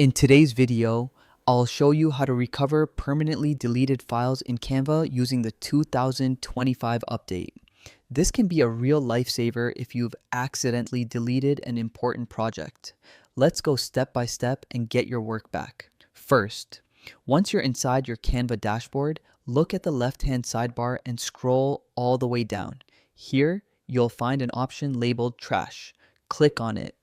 In today's video, I'll show you how to recover permanently deleted files in Canva using the 2025 update. This can be a real lifesaver if you've accidentally deleted an important project. Let's go step by step and get your work back. First, once you're inside your Canva dashboard, look at the left-hand sidebar and scroll all the way down. Here, you'll find an option labeled Trash. Click on it.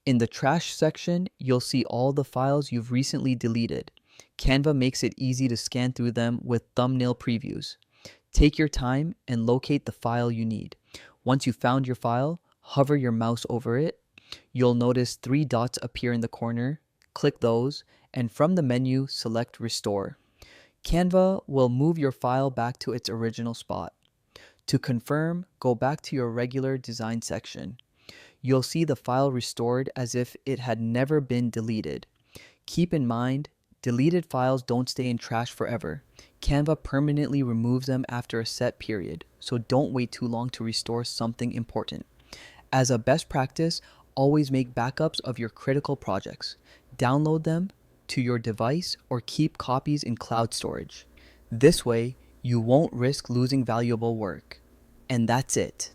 In the trash section, you'll see all the files you've recently deleted. Canva makes it easy to scan through them with thumbnail previews. Take your time and locate the file you need. Once you've found your file, hover your mouse over it. You'll notice 3 dots appear in the corner. Click those, and from the menu, select Restore. Canva will move your file back to its original spot. To confirm, go back to your regular design section. You'll see the file restored as if it had never been deleted. Keep in mind, deleted files don't stay in trash forever. Canva permanently removes them after a set period, so don't wait too long to restore something important. As a best practice, always make backups of your critical projects. Download them to your device or keep copies in cloud storage. This way, you won't risk losing valuable work. And that's it.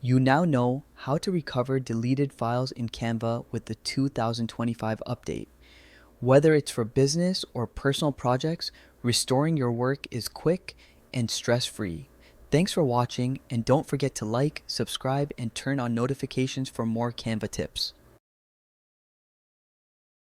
You now know how to recover deleted files in Canva with the 2025 update. Whether it's for business or personal projects, restoring your work is quick and stress-free. Thanks for watching, and don't forget to like, subscribe, and turn on notifications for more Canva tips.